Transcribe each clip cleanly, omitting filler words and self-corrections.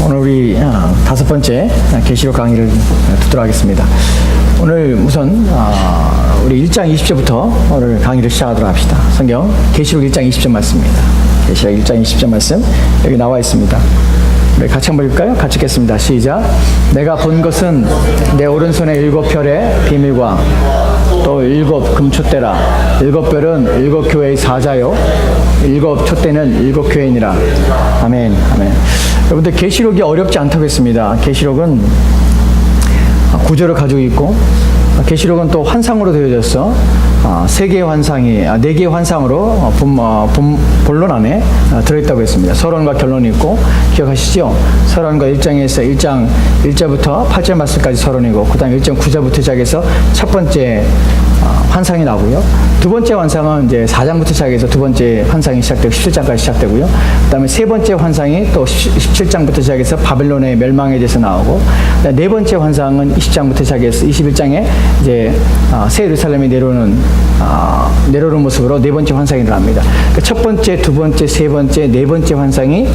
오늘 우리 다섯 번째 계시록 강의를 듣도록 하겠습니다. 오늘 우선 우리 1장 20절부터 오늘 강의를 시작하도록 합시다. 성경 계시록 1장 20절 말씀입니다. 계시록 1장 20절 말씀 여기 나와 있습니다. 우리 같이 한번 읽을까요? 같이 읽겠습니다. 시작. 내가 본 것은 내 오른손에 7별의 비밀과 또 7 금촛대라. 7별은 7 교회의 사자요 7 촛대는 7 교회이니라. 아멘. 아멘. 여러분들 계시록이 어렵지 않다고 했습니다. 계시록은 구절을 가지고 있고 계시록은 또 환상으로 되어져서 세 개의 환상이 4개의 환상으로 본론 안에 들어있다고 했습니다. 서론과 결론이 있고 기억하시죠? 서론과 1장에서 1장 1절부터 8절 말씀까지 서론이고 그 다음에 1장 9절부터 시작해서 첫 번째 환상이 나오고요. 두 번째 환상은 이제 4장부터 시작해서 두 번째 환상이 시작되고 17장까지 시작되고요. 그 다음에 세 번째 환상이 또 17장부터 시작해서 바벨론의 멸망에 대해서 나오고 네 번째 환상은 20장부터 시작해서 21장에 이제 새 예루살렘이 내려오는 모습으로 네 번째 환상이 일어납니다. 그러니까 첫 번째, 두 번째, 세 번째, 네 번째 환상이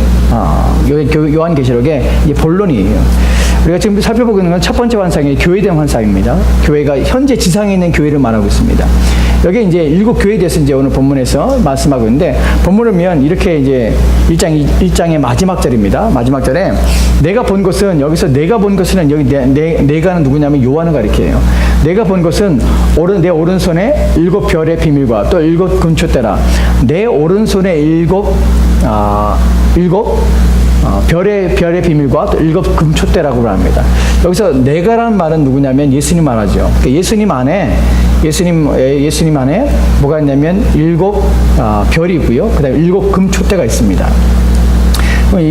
요한계시록의 이제 본론이에요. 우리가 지금 살펴보고 있는 건 첫 번째 환상이 교회된 환상입니다. 교회가 현재 지상에 있는 교회를 말하고 있습니다. 여기 이제 7 교회에 대해서 이제 오늘 본문에서 말씀하고 있는데 본문을 보면 이렇게 이제 1장의 마지막 절입니다. 마지막 절에 내가 본 것은 여기서 내가 본 것은 여기 내가는 누구냐면 요한을 가리켜요. 내가 본 것은 내 오른손에 7별의 비밀과 또 7 금촛대라. 내 오른손에 7 별의 비밀과 또 7 금촛대라고 합니다. 여기서 내가라는 말은 누구냐면 예수님 말하죠. 그러니까 예수님 안에 뭐가 있냐면 7 별이 있고요. 그 다음에 7 금촛대가 있습니다.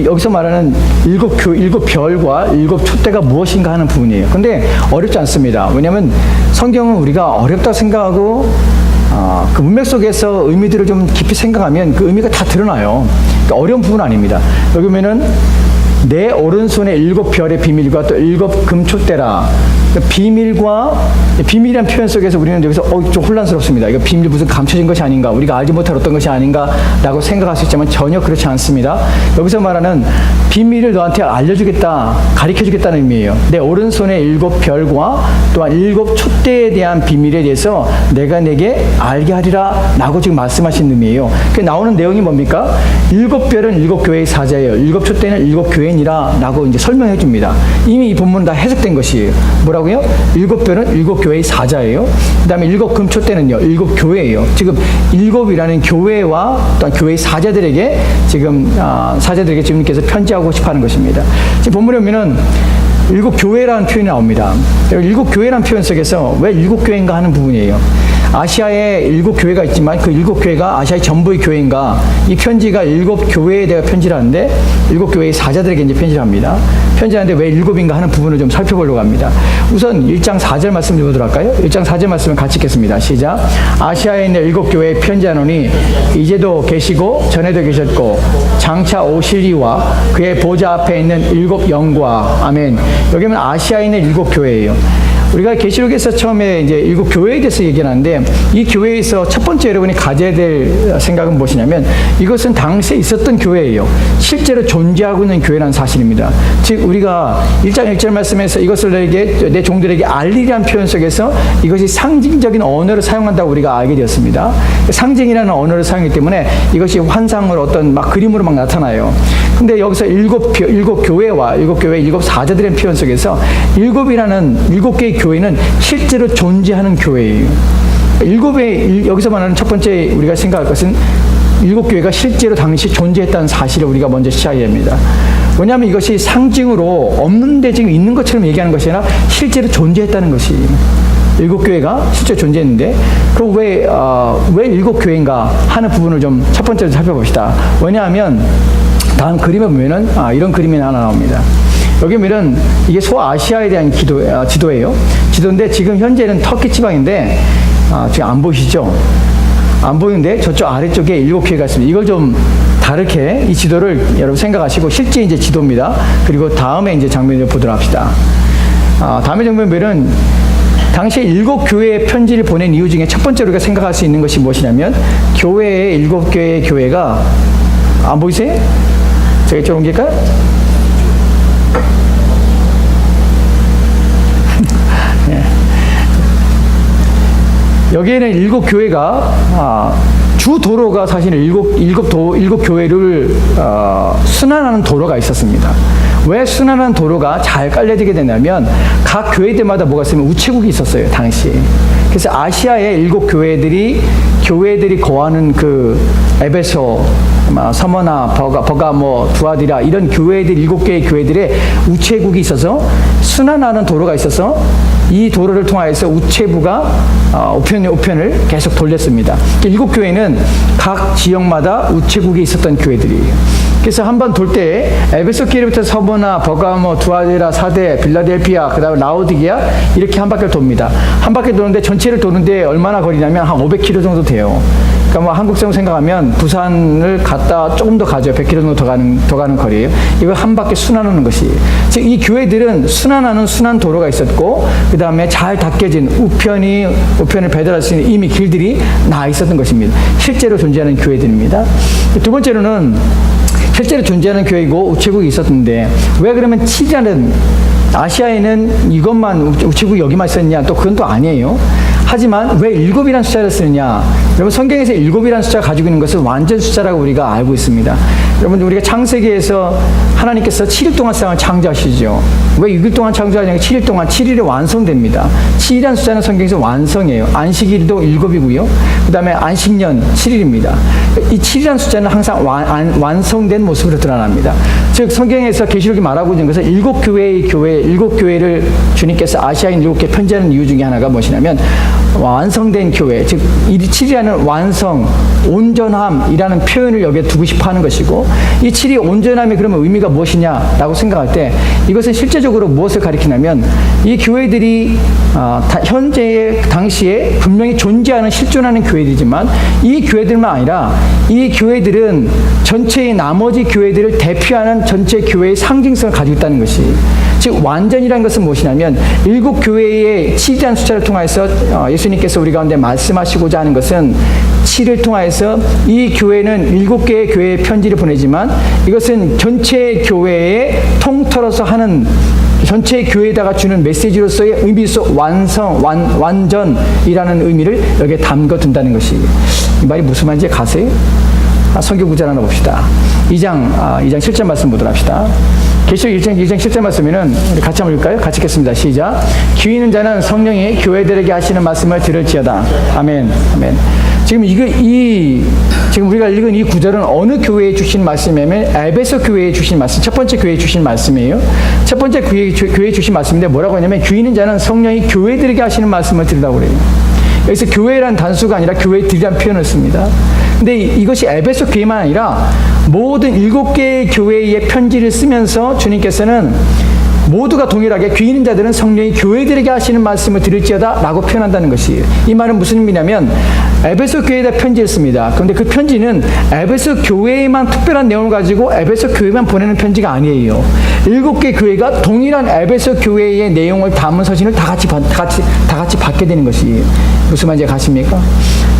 여기서 말하는 7 별과 7 촛대가 무엇인가 하는 부분이에요. 근데 어렵지 않습니다. 왜냐하면 성경은 우리가 어렵다 생각하고 그 문맥 속에서 의미들을 좀 깊이 생각하면 그 의미가 다 드러나요. 그러니까 어려운 부분은 아닙니다. 여기 보면은 내 오른손에 7 별의 비밀과 또 7 금촛대라. 비밀이란 표현 속에서 우리는 여기서 좀 혼란스럽습니다. 이거 비밀 무슨 감춰진 것이 아닌가, 우리가 알지 못할 어떤 것이 아닌가라고 생각할 수 있지만 전혀 그렇지 않습니다. 여기서 말하는 비밀을 너한테 알려주겠다, 가르쳐주겠다는 의미예요. 내 오른손에 7 별과 또한 7 촛대에 대한 비밀에 대해서 내가 내게 알게 하리라 라고 지금 말씀하신 의미예요. 그 나오는 내용이 뭡니까? 7 별은 7 교회의 사자예요. 7 촛대는 7 교회니라 라고 이제 설명해 줍니다. 이미 이 본문은 다 해석된 것이에요. 뭐라고요? 7 별은 7 교회의 사자예요. 그 다음에 7 금촛대는요 7 교회예요. 지금 7이라는 교회와 또한 교회의 사자들에게 지금 주님께서 편지하고 싶어하는 것입니다. 지금 본문에 보면은 7 교회라는 표현이 나옵니다. 7 교회라는 표현 속에서 왜 7 교회인가 하는 부분이에요. 아시아에 7 교회가 있지만 그 7 교회가 아시아의 전부의 교회인가? 이 편지가 7 교회에 대해 편지를 하는데 7 교회의 사자들에게 이제 편지를 합니다. 편지하는데 왜 7인가 하는 부분을 좀 살펴보려고 합니다. 우선 1장 4절 말씀 좀 보도록 할까요? 1장 4절 말씀을 같이 읽겠습니다. 시작. 아시아에 있는 7 교회에 편지하노니 이제도 계시고 전에도 계셨고 장차 오시리와 그의 보좌 앞에 있는 7 영과 아멘. 여기는 아시아에 있는 7 교회예요. 우리가 계시록에서 처음에 이제 7 교회에 대해서 얘기를 하는데 이 교회에서 첫 번째 여러분이 가져야 될 생각은 무엇이냐면 이것은 당시에 있었던 교회예요. 실제로 존재하고 있는 교회라는 사실입니다. 즉 우리가 1장 1절 말씀에서 이것을 내 종들에게 알리라는 표현 속에서 이것이 상징적인 언어를 사용한다고 우리가 알게 되었습니다. 상징이라는 언어를 사용하기 때문에 이것이 환상으로 어떤 막 그림으로 막 나타나요. 근데 여기서 7 교회와 7 교회 7 사자들의 표현 속에서 7 개의 교회는 실제로 존재하는 교회예요. 7의 여기서 말하는 첫 번째 우리가 생각할 것은 7 교회가 실제로 당시 존재했다는 사실을 우리가 먼저 시작해야 합니다. 왜냐하면 이것이 상징으로 없는데 지금 있는 것처럼 얘기하는 것이 아니라 실제로 존재했다는 것이 7 교회가 실제 존재했는데 그럼 왜 7 교회인가 하는 부분을 좀 첫 번째로 살펴봅시다. 왜냐하면 다음 그림에 보면은 이런 그림이 하나 나옵니다. 여기 보면은 이게 소아시아에 대한 지도예요. 지도인데 지금 현재는 터키 지방인데 지금 안 보이시죠? 안 보이는데 저쪽 아래쪽에 7 교회가 있습니다. 이걸 좀 다르게 이 지도를 여러분 생각하시고 실제 이제 지도입니다. 그리고 다음에 이제 장면을 보도록 합시다. 다음에 장면은 당시에 7 교회의 편지를 보낸 이유 중에 첫 번째로 우리가 생각할 수 있는 것이 무엇이냐면 교회의 7 개의 교회가 안 보이세요? 제가 이쪽으로 옮길까요? 여기에는 일곱 교회가 주 도로가 사실 일곱 교회를 순환하는 도로가 있었습니다. 왜 순환하는 도로가 잘 깔려지게 되냐면 각 교회들마다 뭐가 있으면 우체국이 있었어요, 당시에. 그래서 아시아의 일곱 교회들이 거하는 그 에베소, 서머나, 버가모, 두아디라 이런 교회들, 7개의 교회들의 우체국이 있어서 순환하는 도로가 있어서 이 도로를 통하여서 우체부가 우편을 계속 돌렸습니다. 7교회는 각 지역마다 우체국이 있었던 교회들이에요. 그래서 한번 돌 때 에베소 교회부터 서머나, 버가모, 두아디라, 사데, 빌라델피아, 그 다음에 라오디게아 이렇게 한 바퀴를 돕니다. 한 바퀴 도는데 전체를 도는데 얼마나 거리냐면 한 500km 정도 돼요. 그러니까 뭐 한국적으로 생각하면 부산을 갔다 조금 더 가죠. 100km 정도 더 가는 거리예요. 이걸 한 바퀴 순환하는 것이. 즉 이 교회들은 순환하는 순환 도로가 있었고 그 다음에 잘 닦여진 우편을 배달할 수 있는 이미 길들이 나 있었던 것입니다. 실제로 존재하는 교회들입니다. 두 번째로는 실제로 존재하는 교회이고 우체국이 있었는데 왜 그러면 치자는 아시아에는 이것만 우체국이 여기만 있었냐? 또 그건 또 아니에요. 하지만 왜 7이라는 숫자를 쓰느냐? 여러분 성경에서 7이라는 숫자가 가지고 있는 것은 완전 숫자라고 우리가 알고 있습니다. 여러분 우리가 창세기에서 하나님께서 7일 동안 세상을 창조하시죠. 왜 6일 동안 창조하냐면 7일 동안 7일이 완성됩니다. 7이라는 숫자는 성경에서 완성이에요. 안식일도 7이고요. 그 다음에 안식년 7일입니다. 이 7이라는 숫자는 항상 완성된 모습으로 드러납니다. 즉 성경에서 계시록이 말하고 있는 것은 7교회를 주님께서 아시아인 7개 편지하는 이유 중에 하나가 무엇이냐면 완성된 교회, 즉 7이라는 완성, 온전함이라는 표현을 여기에 두고 싶어 하는 것이고 이 7이 온전함이 그러면 의미가 무엇이냐라고 생각할 때 이것은 실제적으로 무엇을 가리키냐면 이 교회들이 현재의 당시에 분명히 존재하는 실존하는 교회들이지만 이 교회들만 아니라 이 교회들은 전체의 나머지 교회들을 대표하는 전체 교회의 상징성을 가지고 있다는 것이 즉 완전이라는 것은 무엇이냐면 7교회의 7이라는 숫자를 통해서 예수님께서 우리 가운데 말씀하시고자 하는 것은 7을 통해서 이 교회는 7개의 교회에 편지를 보내지만 이것은 전체 교회에 통틀어서 하는 전체 교회에다가 주는 메시지로서의 의미 속 완전이라는 의미를 여기에 담궈둔다는 것이 이 말이 무슨 말인지 가세요? 성경 구절 하나 봅시다. 2장 7절 말씀 보도록 합시다. 계시록 1장 7절 말씀에는 우리 같이 한번 읽을까요? 같이 읽겠습니다. 시작. 귀 있는 자는 성령이 교회들에게 하시는 말씀을 들을지어다. 아멘. 아멘. 지금 지금 우리가 읽은 이 구절은 어느 교회에 주신 말씀이냐면 에베소 교회에 주신 말씀, 첫 번째 교회에 주신 말씀이에요. 첫 번째 교회에 주신 말씀인데 뭐라고 하냐면 귀 있는 자는 성령이 교회들에게 하시는 말씀을 들으라고 그래요. 여기서 교회란 단수가 아니라 교회들이란 표현을 씁니다. 근데 이것이 에베소 교회만 아니라 모든 7개의 교회의 편지를 쓰면서 주님께서는 모두가 동일하게 귀 있는 자들은 성령이 교회들에게 하시는 말씀을 들을지어다 라고 표현한다는 것이에요. 이 말은 무슨 의미냐면 에베소 교회에다 편지를 씁니다. 그런데 그 편지는 에베소 교회에만 특별한 내용을 가지고 에베소 교회만 보내는 편지가 아니에요. 7개 교회가 동일한 에베소 교회의 내용을 담은 서신을 다 같이 받게 되는 것이에요. 무슨 말인지 가십니까?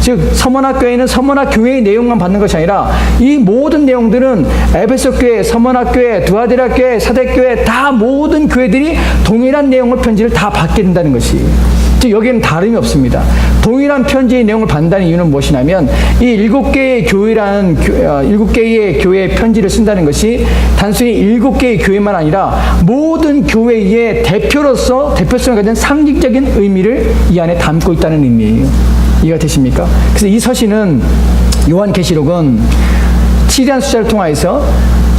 즉 서머나 교회는 서머나 교회의 내용만 받는 것이 아니라 이 모든 내용들은 에베소 교회, 서머나 교회, 두아디라 교회, 사대 교회 다 모든 교회들이 동일한 내용을 편지를 다 받게 된다는 것이. 즉 여기에는 다름이 없습니다. 동일한 편지의 내용을 받는다는 이유는 무엇이냐면 이 7개의 교회라는 7개의 교회의 편지를 쓴다는 것이 단순히 7개의 교회만 아니라 모든 교회의 대표성을 가진 상징적인 의미를 이 안에 담고 있다는 의미예요. 이해가 되십니까? 그래서 이 서신은 요한계시록은 7이라는 숫자를 통해서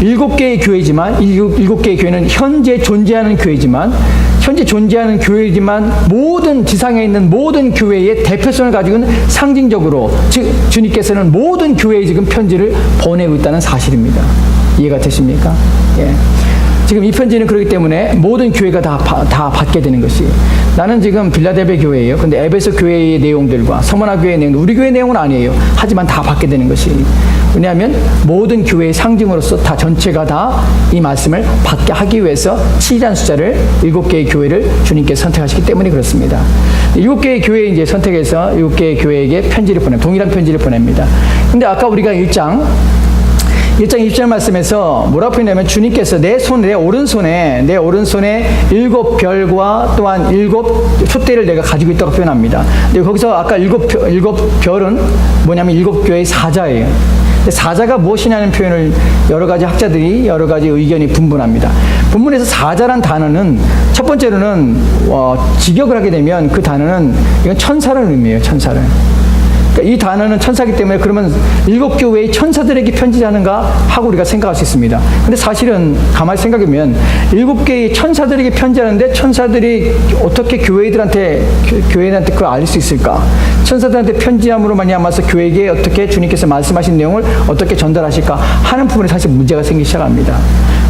7개의 교회지만 7개의 교회는 현재 존재하는 교회지만 모든 지상에 있는 모든 교회의 대표성을 가지고 있는 상징적으로 즉 주님께서는 모든 교회에 지금 편지를 보내고 있다는 사실입니다. 이해가 되십니까? 예. 지금 이 편지는 그렇기 때문에 모든 교회가 다 받게 되는 것이 나는 지금 빌라델베 교회예요. 근데 에베소 교회의 내용들과 서머나 교회의 내용, 우리 교회 내용은 아니에요. 하지만 다 받게 되는 것이 왜냐하면 모든 교회의 상징으로서 다 전체가 다 이 말씀을 받게 하기 위해서 7이라는 숫자를 7개의 교회를 주님께서 선택하시기 때문에 그렇습니다. 7개의 교회 이제 선택해서 7개의 교회에게 편지를 동일한 편지를 보냅니다. 근데 아까 우리가 1장 1장 20절 말씀에서 뭐라고 표현하냐면 주님께서 내 오른손에 7별과 또한 7촛대를 내가 가지고 있다고 표현합니다. 근데 거기서 아까 7별은 뭐냐면 7교회의 사자예요. 사자가 무엇이냐는 표현을 여러 가지 학자들이 여러 가지 의견이 분분합니다. 본문에서 사자란 단어는 첫 번째로는 직역을 하게 되면 그 단어는 이건 천사를 의미해요. 천사를. 그러니까 이 단어는 천사이기 때문에 그러면 7교회의 천사들에게 편지하는가 하고 우리가 생각할 수 있습니다. 근데 사실은 가만히 생각해보면 7개의 천사들에게 편지하는데 천사들이 어떻게 교회들한테 그걸 알 수 있을까? 천사들한테 편지함으로 말미암아서 교회에게 어떻게 주님께서 말씀하신 내용을 어떻게 전달하실까 하는 부분에 사실 문제가 생기기 시작합니다.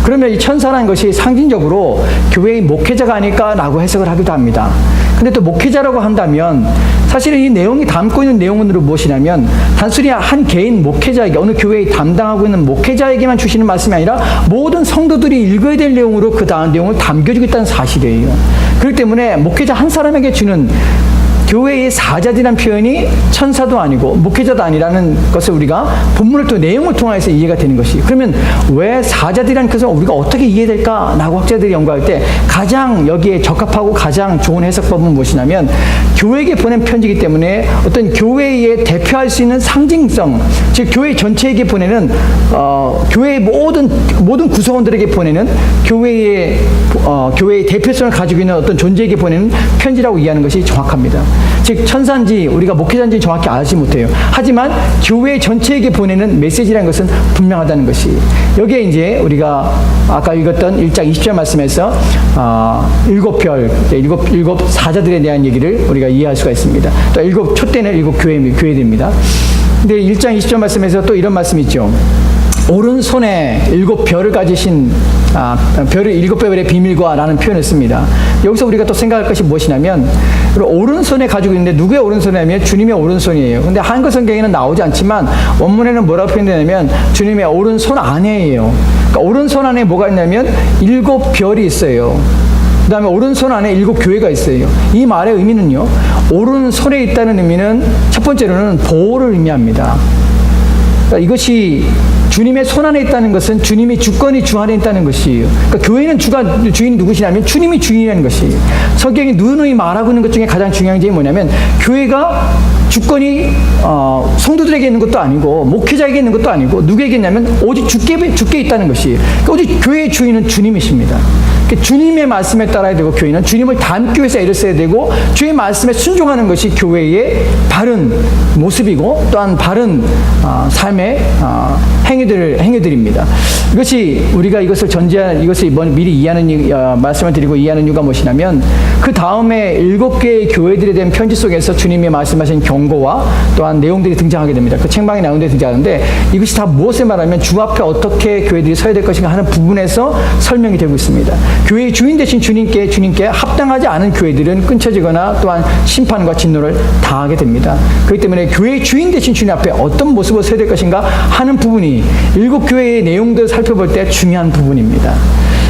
그러면 이 천사라는 것이 상징적으로 교회의 목회자가 아닐까라고 해석을 하기도 합니다. 근데 또 목회자라고 한다면 사실은 이 내용이 담고 있는 내용으로 무엇이냐면 단순히 한 개인 목회자에게 어느 교회에 담당하고 있는 목회자에게만 주시는 말씀이 아니라 모든 성도들이 읽어야 될 내용으로 그 내용을 담겨주고 있다는 사실이에요. 그렇기 때문에 목회자 한 사람에게 주는 교회의 사자들이라는 표현이 천사도 아니고 목회자도 아니라는 것을 우리가 본문을 또 내용을 통해서 이해가 되는 것이. 그러면 왜 사자들이라는 것을 우리가 어떻게 이해될까라고 학자들이 연구할 때 가장 여기에 적합하고 가장 좋은 해석법은 무엇이냐면 교회에게 보낸 편지이기 때문에 어떤 교회에 대표할 수 있는 상징성, 즉 교회 전체에게 보내는 교회의 모든 구성원들에게 보내는 교회의 대표성을 가지고 있는 어떤 존재에게 보내는 편지라고 이해하는 것이 정확합니다. 즉 천사인지 우리가 목회자인지 정확히 알지 못해요. 하지만 교회 전체에게 보내는 메시지라는 것은 분명하다는 것이, 여기에 이제 우리가 아까 읽었던 1장 20절 말씀에서 7별, 7 사자들에 대한 얘기를 우리가 이해할 수가 있습니다. 또 7촛대는 7교회들입니다. 근데 1장 20절 말씀에서 또 이런 말씀이 있죠. 오른손에 7별을 가지신 별을 7별의 비밀과 라는 표현을 씁니다. 여기서 우리가 또 생각할 것이 무엇이냐면 오른손에 가지고 있는데 누구의 오른손이냐면 주님의 오른손이에요. 근데 한글 성경에는 나오지 않지만 원문에는 뭐라고 표현되냐면 주님의 오른손 안에예요. 그러니까 오른손 안에 뭐가 있냐면 7별이 있어요. 그 다음에 오른손 안에 7교회가 있어요. 이 말의 의미는요, 오른손에 있다는 의미는 첫 번째로는 보호를 의미합니다. 그러니까 이것이 주님의 손 안에 있다는 것은 주님의 주권이 주 안에 있다는 것이에요. 그러니까 교회는 주인이 누구시냐면 주님이 주인이라는 것이. 성경이 누누이 말하고 있는 것 중에 가장 중요한 게 뭐냐면 교회가 주권이 성도들에게 있는 것도 아니고 목회자에게 있는 것도 아니고 누구에게 있냐면 오직 주께 있다는 것이. 그러니까 오직 교회의 주인은 주님이십니다. 그러니까 주님의 말씀에 따라야 되고 교회는 주님을 닮기 위해서 애를 써야 되고 주의 말씀에 순종하는 것이 교회의 바른 모습이고 또한 바른 삶의 행위들입니다. 이것이 우리가 이것을 미리 이해하는 말씀을 드리고 이해하는 이유가 무엇이냐면 그 다음에 7개의 교회들에 대한 편지 속에서 주님이 말씀하신 경고와 또한 내용들이 등장하게 됩니다. 그 책망이 나오는 데 등장하는데 이것이 다 무엇을 말하면 주 앞에 어떻게 교회들이 서야 될 것인가 하는 부분에서 설명이 되고 있습니다. 교회의 주인 되신 주님께 합당하지 않은 교회들은 끊쳐지거나 또한 심판과 진노를 당하게 됩니다. 그렇기 때문에 교회의 주인 되신 주님 앞에 어떤 모습으로 서야 될 것인가 하는 부분이 7교회의 내용들을 살펴볼 때 중요한 부분입니다.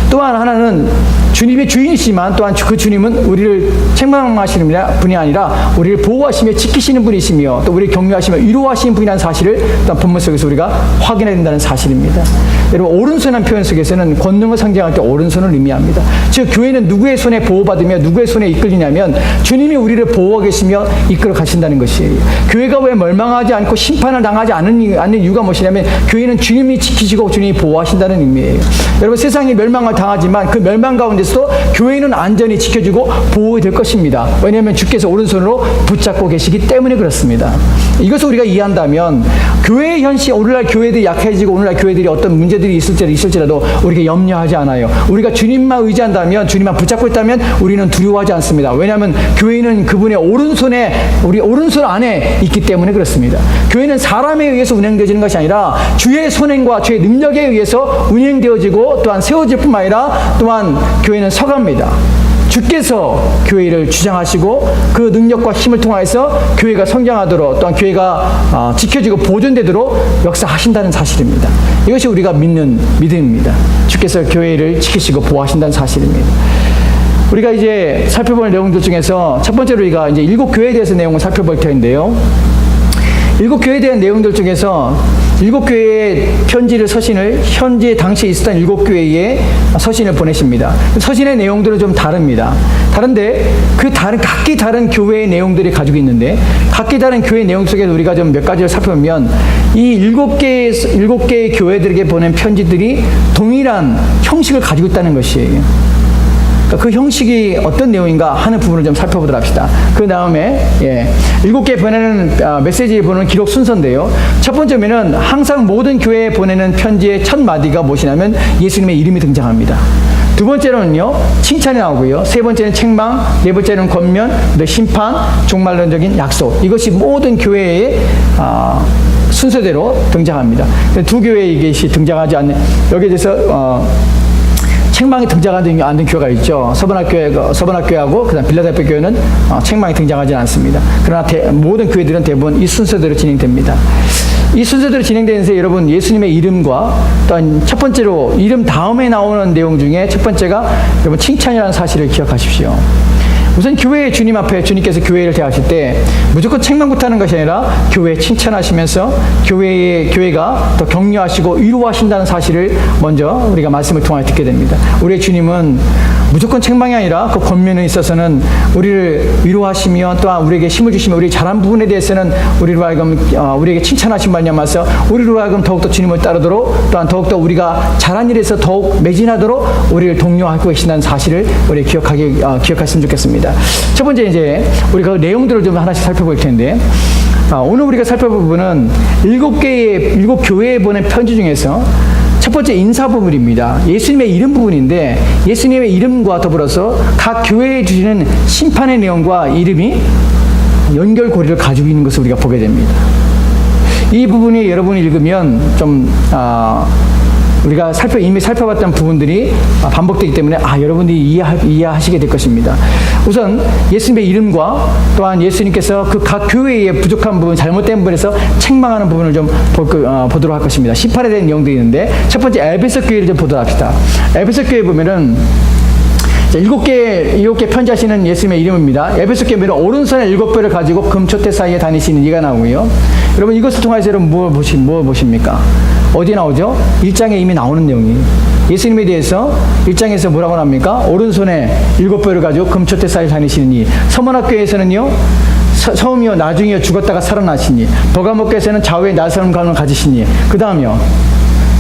또한 하나는 주님의 주인이시지만 또한 그 주님은 우리를 책망하시는 분이 아니라 우리를 보호하시며 지키시는 분이시며 또 우리를 격려하시며 위로하시는 분이라는 사실을 또한 본문 속에서 우리가 확인해야 된다는 사실입니다. 여러분, 오른손이라는 표현 속에서는 권능을 상징할 때 오른손을 의미합니다. 즉 교회는 누구의 손에 보호받으며 누구의 손에 이끌리냐면 주님이 우리를 보호하고 계시며 이끌어 가신다는 것이에요. 교회가 왜 멸망하지 않고 심판을 당하지 않는 이유가 무엇이냐면 교회는 주님이 지키시고 주님이 보호하신다는 의미예요. 여러분, 세상이 멸망을 당하지만 그 멸망 가운데서도 교회는 안전히 지켜주고 보호될 것입니다. 왜냐하면 주께서 오른손으로 붙잡고 계시기 때문에 그렇습니다. 이것을 우리가 이해한다면 교회의 현실, 오늘날 교회들이 약해지고 오늘날 교회들이 어떤 문제들이 있을지라도 우리가 염려하지 않아요. 우리가 주님만 의지한다면, 주님만 붙잡고 있다면 우리는 두려워하지 않습니다. 왜냐하면 교회는 그분의 우리 오른손 안에 있기 때문에 그렇습니다. 교회는 사람에 의해서 운영되어지는 것이 아니라 주의 손행과 주의 능력에 의해서 운영되어지고 또한 세워질 뿐만 아니라 또한 교회는 서갑니다. 주께서 교회를 주장하시고 그 능력과 힘을 통해서 교회가 성장하도록 또한 교회가 지켜지고 보존되도록 역사하신다는 사실입니다. 이것이 우리가 믿는 믿음입니다. 주께서 교회를 지키시고 보호하신다는 사실입니다. 우리가 이제 살펴볼 내용들 중에서 첫 번째로 우리가 이제 7교회에 대해서 내용을 살펴볼 텐데요. 일곱 교회에 대한 내용들 중에서 일곱 교회의 편지를 서신을 현재 당시에 있었던 일곱 교회에 서신을 보내십니다. 서신의 내용들은 좀 다릅니다. 다른데 각기 다른 교회의 내용들이 가지고 있는데 각기 다른 교회 내용 속에서 우리가 좀 몇 가지를 살펴보면 이 일곱 개의 교회들에게 보낸 편지들이 동일한 형식을 가지고 있다는 것이에요. 그 형식이 어떤 내용인가 하는 부분을 좀 살펴보도록 합시다. 그 다음에 일곱 개 보내는 메시지에 보내는 기록 순서인데요. 첫 번째는 항상 모든 교회에 보내는 편지의 첫 마디가 무엇이냐면 예수님의 이름이 등장합니다. 두 번째로는요, 칭찬이 나오고요. 세 번째는 책망, 네 번째는 권면, 심판, 종말론적인 약속. 이것이 모든 교회의 순서대로 등장합니다. 두 교회에 이것이 등장하지 않는, 여기에 대해서 책망이 등장하지 않는 교회가 있죠. 서번학교하고 그다음 빌라델피아 교회는 책망이 등장하지 않습니다. 그러나 모든 교회들은 대부분 이 순서대로 진행됩니다. 이 순서대로 진행되면서 여러분 예수님의 이름과 또한 첫 번째로 이름 다음에 나오는 내용 중에 첫 번째가 여러분 칭찬이라는 사실을 기억하십시오. 우선 교회의 주님 앞에 주님께서 교회를 대하실 때 무조건 책망부터 하는 것이 아니라 교회 칭찬하시면서 교회가 더 격려하시고 위로하신다는 사실을 먼저 우리가 말씀을 통하여 듣게 됩니다. 우리의 주님은 무조건 책망이 아니라 그 권면에 있어서는 우리를 위로하시며 또한 우리에게 힘을 주시며 우리 잘한 부분에 대해서는 우리로 하여금 우리에게 칭찬하신 말씀하셔 우리로 하여금 더욱더 주님을 따르도록 또한 더욱더 우리가 잘한 일에서 더욱 매진하도록 우리를 독려하고 계신다는 사실을 우리 기억했으면 좋겠습니다. 첫 번째 이제 우리가 그 내용들을 좀 하나씩 살펴볼 텐데 오늘 우리가 살펴볼 부분은 일곱 교회에 보낸 편지 중에서 첫 번째 인사 부분입니다. 예수님의 이름 부분인데 예수님의 이름과 더불어서 각 교회에 주시는 심판의 내용과 이름이 연결고리를 가지고 있는 것을 우리가 보게 됩니다. 이 부분이 여러분이 읽으면 좀 우리가 이미 살펴봤던 부분들이 반복되기 때문에 여러분들이 이해하시게 될 것입니다. 우선 예수님의 이름과 또한 예수님께서 그 각 교회의 부족한 부분, 잘못된 부분에서 책망하는 부분을 좀 보도록 할 것입니다. 18에 대한 내용들이 있는데 첫 번째 에베소 교회를 좀 보도록 합시다. 에베소 교회 보면은 일곱 개 편지하시는 예수님의 이름입니다. 에베소 교회는 오른손에 7뼈를 가지고 금초대 사이에 다니시는 이가 나오고요. 여러분 이것을 통해서 여러분 무엇 보십니까? 어디 나오죠? 1장에 이미 나오는 내용이에요. 예수님에 대해서 1장에서 뭐라고 합니까? 오른손에 7뼈를 가지고 금초대 사이에 다니시는 이. 서문학교에서는요. 처음이요 나중이요 죽었다가 살아나시니. 버가목교에서는 좌우에 나사로운 감을 가지시니. 그 다음이요.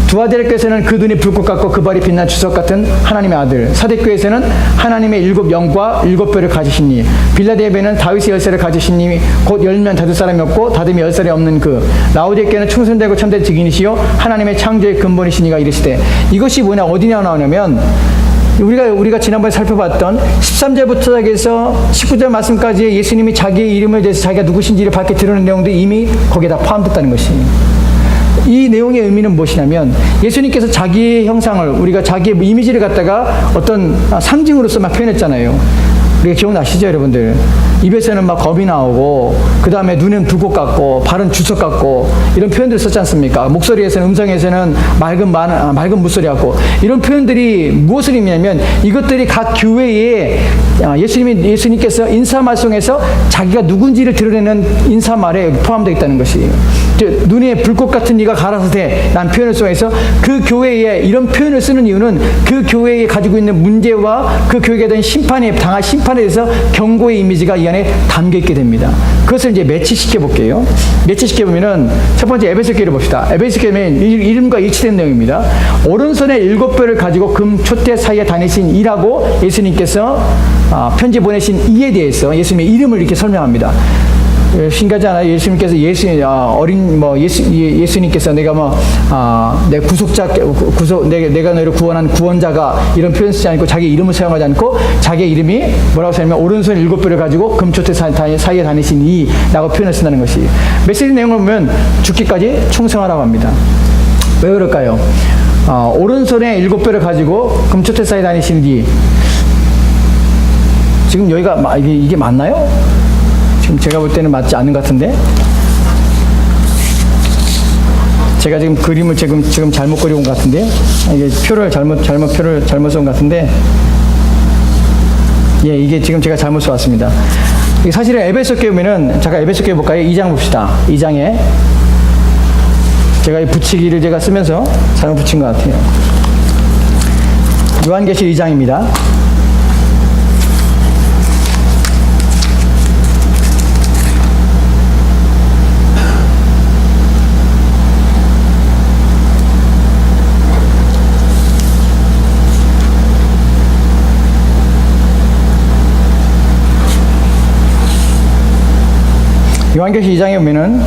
두아데르교에서는 그 눈이 불꽃 같고 그 발이 빛난 주석 같은 하나님의 아들. 사데교에서는 하나님의 7 영과 7뼈를 가지시니. 빌라델비아는 다윗의 열쇠를 가지시니 곧 열면 닫을 사람이 없고 닫음이 열쇠이 없는 그. 라오디게는 충성되고 참된 증인이시요 하나님의 창조의 근본이시니가 이르시되. 이것이 뭐냐 어디냐 나오냐면 우리가 지난번에 살펴봤던 13절부터 해서 19절 말씀까지 예수님이 자기의 이름에 대해서 자기가 누구신지를 밝게 드러낸 내용도 이미 거기에 다 포함됐다는 것이에요. 이 내용의 의미는 무엇이냐면 예수님께서 자기의 형상을 우리가 자기의 이미지를 갖다가 어떤 상징으로서 막 표현했잖아요. 우리가 기억나시죠 여러분들? 입에서는 막 겁이 나오고 그 다음에 눈은 불꽃 같고 발은 주석 같고 이런 표현들을 썼지 않습니까? 목소리에서는 음성에서는 맑은 물소리 같고 이런 표현들이 무엇을 의미하냐면 이것들이 각 교회에 예수님께서 인사말송에서 자기가 누군지를 드러내는 인사말에 포함되어 있다는 것이에요. 눈에 불꽃 같은 이가 갈아서 돼 난 표현을 통해서 그 교회에 이런 표현을 쓰는 이유는 그 교회에 가지고 있는 문제와 그 교회에 대한 당할 심판에 대해서 경고의 이미지가 이 안에 담겨 있게 됩니다. 그것을 이제 매치시켜 볼게요. 매치시켜 보면은 첫 번째 에베소 교회를 봅시다. 에베소 교회는 이름과 일치된 내용입니다. 오른손에 7뼈를 가지고 금 촛대 사이에 다니신 이라고 예수님께서 편지 보내신 이에 대해서 예수님의 이름을 이렇게 설명합니다. 신기하지 않아요? 예수님께서 예수님께서 내가 내 구속자, 내가 너희를 구원한 구원자가 이런 표현 쓰지 않고 자기 이름을 사용하지 않고 자기의 이름이 뭐라고 쓰냐면 오른손 7뼈를 가지고 금초대 사이에 다니신 이라고 표현을 쓴다는 것이. 메시지 내용을 보면 죽기까지 충성하라고 합니다. 왜 그럴까요? 오른손에 7뼈를 가지고 금초대 사이에 다니신 이. 지금 여기가 이게 맞나요? 제가 볼 때는 맞지 않는 것 같은데 제가 지금 그림을 지금 잘못 그려온 것 같은데요. 이게 표를 잘못 써온 것 같은데 이게 지금 제가 잘못 써왔습니다. 사실은 에베소교회 보면은, 잠깐 에베소교회 볼까요? 2장 봅시다. 2장에. 제가 이 붙이기를 제가 쓰면서 잘못 붙인 것 같아요. 요한계시 2장입니다. 요한계시 2장에 보면은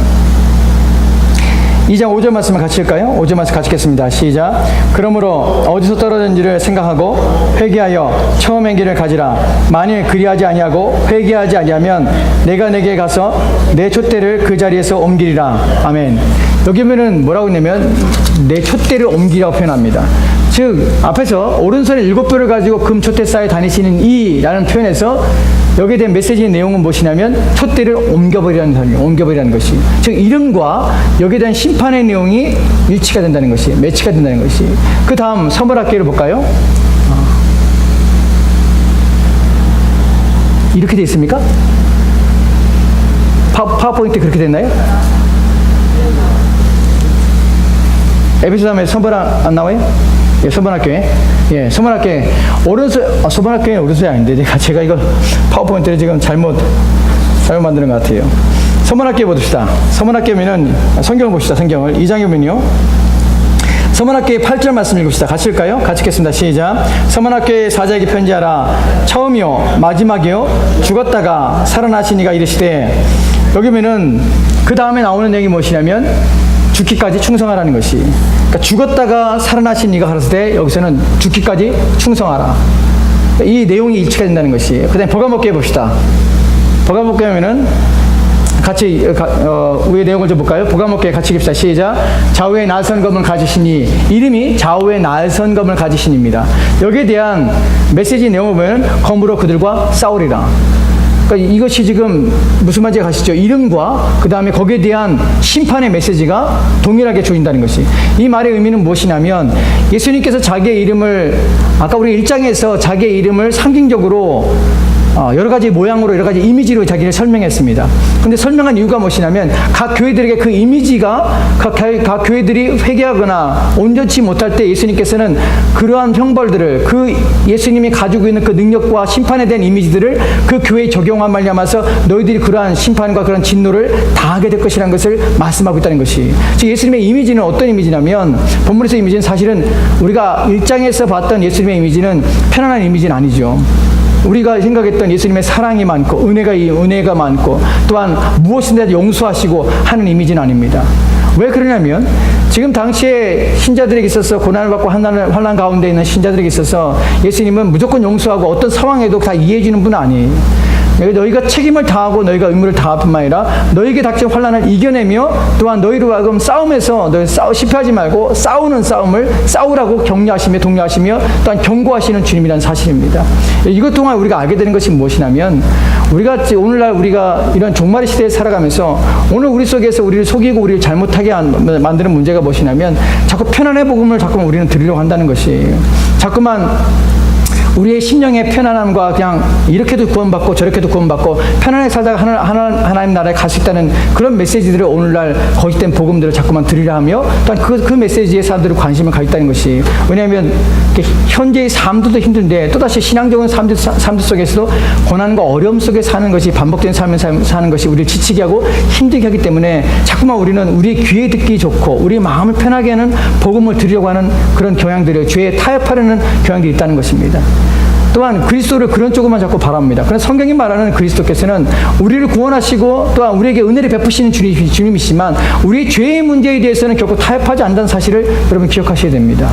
2장 5절 말씀을 같이 읽을까요? 5절 말씀 같이 읽겠습니다. 시작. 그러므로 어디서 떨어졌는지를 생각하고 회개하여 처음의 길을 가지라. 만일 그리하지 아니하고 회개하지 아니하면 내가 내게 가서 내 촛대를 그 자리에서 옮기리라. 아멘. 여기 보면은 뭐라고 했냐면 내 촛대를 옮기라고 표현합니다. 즉 앞에서 오른손에 7뼈를 가지고 금 촛대 쌓에 다니시는 이라는 표현에서 여기에 대한 메시지의 내용은 무엇이냐면 촛대를 옮겨버리라는 것이, 즉 이름과 여기에 대한 심판의 내용이 일치가 된다는 것이, 매치가 된다는 것이. 그 다음 서머락교회를 볼까요? 이렇게 되어 있습니까? 파워포인트 그렇게 됐나요? 에베소 다음에 서머락 안 나와요? 예, 서머락교회. 예, 서머락교회. 서머락교회는 오른손이 아닌데, 제가 이거 파워포인트를 지금 잘못 만드는 것 같아요. 서머락교회 봅시다. 서머락교회면은, 성경을 봅시다, 성경을. 2장에 보면요. 서머락교회 8절 말씀 읽읍시다. 같이 읽을까요? 같이 읽겠습니다. 시작. 서머락교회 사자에게 편지하라. 처음이요, 마지막이요, 죽었다가 살아나신 이가 이르시되, 여기 보면은, 그 다음에 나오는 내용이 무엇이냐면, 죽기까지 충성하라는 것이. 그러니까 죽었다가 살아나신 이가 가라사대 때 여기서는 죽기까지 충성하라. 이 내용이 일치가 된다는 것이. 그 다음에 버가목교회 봅시다. 버가목교회면은 같이 위의 내용을 좀 볼까요? 버가목교회 같이 읽읍시다. 시작. 좌우에 날선검을 가지시니, 이름이 좌우에 날선검을 가지신입니다. 여기에 대한 메시지 내용을 보면 검으로 그들과 싸우리라. 그러니까 이것이 지금 무슨 말인지 아시죠? 이름과 그 다음에 거기에 대한 심판의 메시지가 동일하게 주어진다는 것이. 이 말의 의미는 무엇이냐면 예수님께서 자기의 이름을, 아까 우리 1장에서 자기의 이름을 상징적으로 여러 가지 모양으로, 여러 가지 이미지로 자기를 설명했습니다. 근데 설명한 이유가 무엇이냐면 각 교회들에게 그 이미지가 각 교회들이 회개하거나 온전치 못할 때 예수님께서는 그러한 형벌들을, 그 예수님이 가지고 있는 그 능력과 심판에 대한 이미지들을 그 교회에 적용한 말미암아서 너희들이 그러한 심판과 그런 진노를 당하게 될 것이라는 것을 말씀하고 있다는 것이. 즉 예수님의 이미지는 어떤 이미지냐면, 본문에서 이미지는 사실은 우리가 1장에서 봤던 예수님의 이미지는 편안한 이미지는 아니죠. 우리가 생각했던 예수님의 사랑이 많고 은혜가 많고 또한 무엇이든지 용서하시고 하는 이미지는 아닙니다. 왜 그러냐면 지금 당시에 신자들에게 있어서 고난을 받고 환난 가운데 있는 신자들에게 있어서 예수님은 무조건 용서하고 어떤 상황에도 다 이해해 주는 분은 아니에요. 너희가 책임을 다하고 너희가 의무를 다할 뿐만 아니라 너희에게 닥친 환난을 이겨내며 또한 너희로 하여금 싸움에서 너희 실패하지 말고 싸우는 싸움을 싸우라고 격려하시며 독려하시며 또한 경고하시는 주님이라는 사실입니다. 이것 동안 우리가 알게 되는 것이 무엇이냐면 오늘날 우리가 이런 종말의 시대에 살아가면서 오늘 우리 속에서 우리를 속이고 우리를 잘못하게 만드는 문제가 무엇이냐면 자꾸 편안의 복음을 자꾸만 우리는 들으려고 한다는 것이에요. 자꾸만 우리의 심령의 편안함과 그냥 이렇게도 구원받고 저렇게도 구원받고 편안하게 살다가 하나님 나라에 갈 수 있다는 그런 메시지들을 오늘날 거짓된 복음들을 자꾸만 들으려 하며 또한 그 메시지에 사람들이 관심을 가졌다는 것이. 왜냐하면 현재의 삶도 힘든데 또다시 신앙적인 삶들 속에서도 고난과 어려움 속에 사는 것이, 반복되는 삶을 사는 것이 우리를 지치게 하고 힘들게 하기 때문에 자꾸만 우리는 우리 귀에 듣기 좋고 우리 마음을 편하게 하는 복음을 들으려고 하는 그런 경향들을, 죄에 타협하려는 경향들이 있다는 것입니다. 또한 그리스도를 그런 쪽으로만 자꾸 바랍니다. 그래서 성경이 말하는 그리스도께서는 우리를 구원하시고 또한 우리에게 은혜를 베푸시는 주님이시지만 우리의 죄의 문제에 대해서는 결코 타협하지 않는다는 사실을 여러분 기억하셔야 됩니다.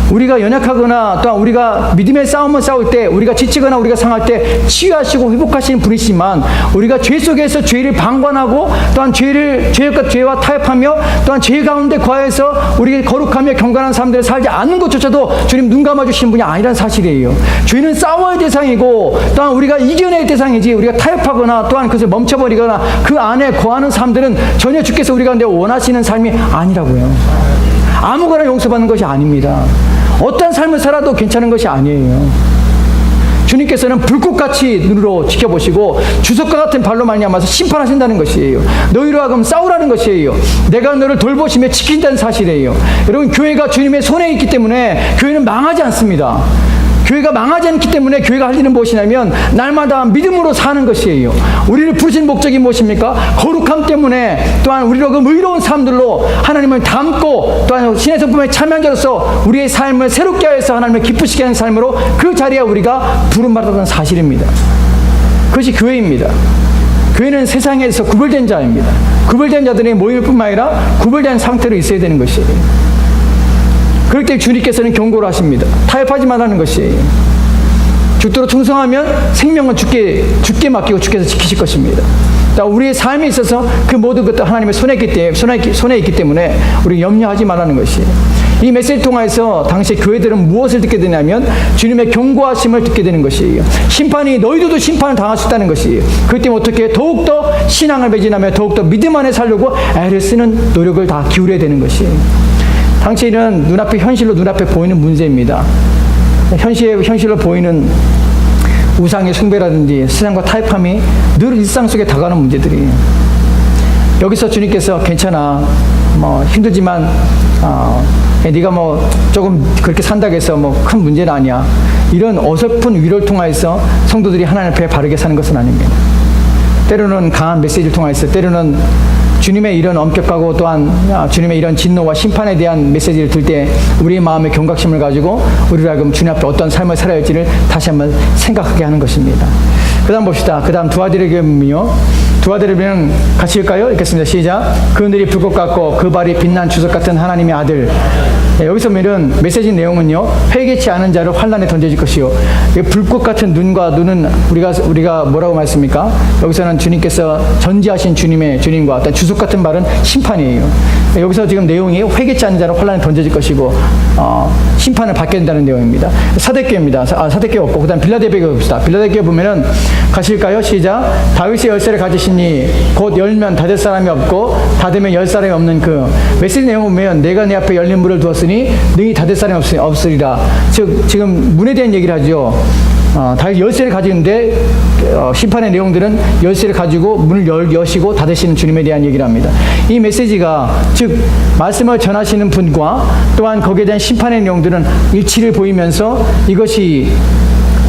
우리가 연약하거나 또한 우리가 믿음의 싸움을 싸울 때, 우리가 지치거나 우리가 상할 때 치유하시고 회복하시는 분이시지만 우리가 죄 속에서 죄를 방관하고 또한 죄와 타협하며 또한 죄 가운데 거해서 우리가 거룩하며 경건한 삶들을 살지 않는 것조차도 주님 눈 감아주시는 분이 아니라는 사실이에요. 죄는 싸워야 대상이고 또한 우리가 이겨낼 대상이지, 우리가 타협하거나 또한 그것을 멈춰버리거나 그 안에 거하는 삶들은 전혀 주께서 우리 가운데 원하시는 삶이 아니라고요. 아무거나 용서받는 것이 아닙니다. 어떤 삶을 살아도 괜찮은 것이 아니에요. 주님께서는 불꽃같이 눈으로 지켜보시고 주석과 같은 발로 말미암아서 심판하신다는 것이에요. 너희로 하여금 싸우라는 것이에요. 내가 너를 돌보시며 지킨다는 사실이에요. 여러분, 교회가 주님의 손에 있기 때문에 교회는 망하지 않습니다. 교회가 망하지 않기 때문에 교회가 할 일은 무엇이냐면 날마다 믿음으로 사는 것이에요. 우리를 부르신 목적이 무엇입니까? 거룩함 때문에, 또한 우리로 그 의로운 사람들로 하나님을 닮고, 또한 신의 성품에 참여한 자로서 우리의 삶을 새롭게 하여서 하나님을 기쁘시게 하는 삶으로 그 자리에 우리가 부름받았다는 사실입니다. 그것이 교회입니다. 교회는 세상에서 구별된 자입니다. 구별된 자들의 모임일 뿐만 아니라 구별된 상태로 있어야 되는 것이에요. 그럴 때 주님께서는 경고를 하십니다. 타협하지 말라는 것이에요. 죽도록 충성하면 생명은 죽게 맡기고 주께서 지키실 것입니다. 우리의 삶에 있어서 그 모든 것도 하나님의 손에 있기 때문에 우리 염려하지 말라는 것이에요. 이 메시지를 통해서 당시 교회들은 무엇을 듣게 되냐면 주님의 경고하심을 듣게 되는 것이에요. 심판이, 너희들도 심판을 당할 수 있다는 것이에요. 그렇기 때문에 어떻게 더욱더 신앙을 배진하며 더욱더 믿음 안에 살려고 애를 쓰는 노력을 다 기울여야 되는 것이에요. 당시에는 눈앞에 보이는 문제입니다. 현실로 보이는 우상의 숭배라든지 세상과 타협함이 늘 일상 속에 다가오는 문제들이에요. 여기서 주님께서 괜찮아, 힘들지만 네가 조금 그렇게 산다고 해서 큰 문제는 아니야, 이런 어설픈 위로를 통하여서 성도들이 하나님 앞에 바르게 사는 것은 아닙니다. 때로는 강한 메시지를 통하여서, 때로는 주님의 이런 엄격하고 또한 주님의 이런 진노와 심판에 대한 메시지를 들 때 우리의 마음의 경각심을 가지고 우리를 하여금 주님 앞에 어떤 삶을 살아야 할지를 다시 한번 생각하게 하는 것입니다. 그 다음 봅시다. 그 다음 두아드레교는요, 두아드레교는 같이 읽을까요? 읽겠습니다. 시작. 그늘이 불꽃 같고 그 발이 빛난 주석 같은 하나님의 아들. 여기서 보면 메시지 내용은요, 회개치 않은 자를 환난에 던져질 것이요. 불꽃 같은 눈은 우리가 뭐라고 말씀입니까? 여기서는 주님께서 전지하신 주님과 어떤 주석 같은 발은 심판이에요. 여기서 지금 내용이 회개치 않은 자를 환난에 던져질 것이고 심판을 받게 된다는 내용입니다. 사대교입니다. 사대교 없고 그 다음 빌라델비아 봅시다. 빌라델비아 보면은 가실까요? 시작. 다윗의 열쇠를 가지시니 곧 열면 닫을 사람이 없고 닫으면 열 사람이 없는 그 메시지 내용을 보면 내가 내 앞에 열린 문을 두었으니 능히 닫을 사람이 없으리라. 즉 지금 문에 대한 얘기를 하죠. 다윗 열쇠를 가지는데 심판의 내용들은 열쇠를 가지고 문을 여시고 닫으시는 주님에 대한 얘기를 합니다. 이 메시지가 즉 말씀을 전하시는 분과 또한 거기에 대한 심판의 내용들은 일치를 보이면서 이것이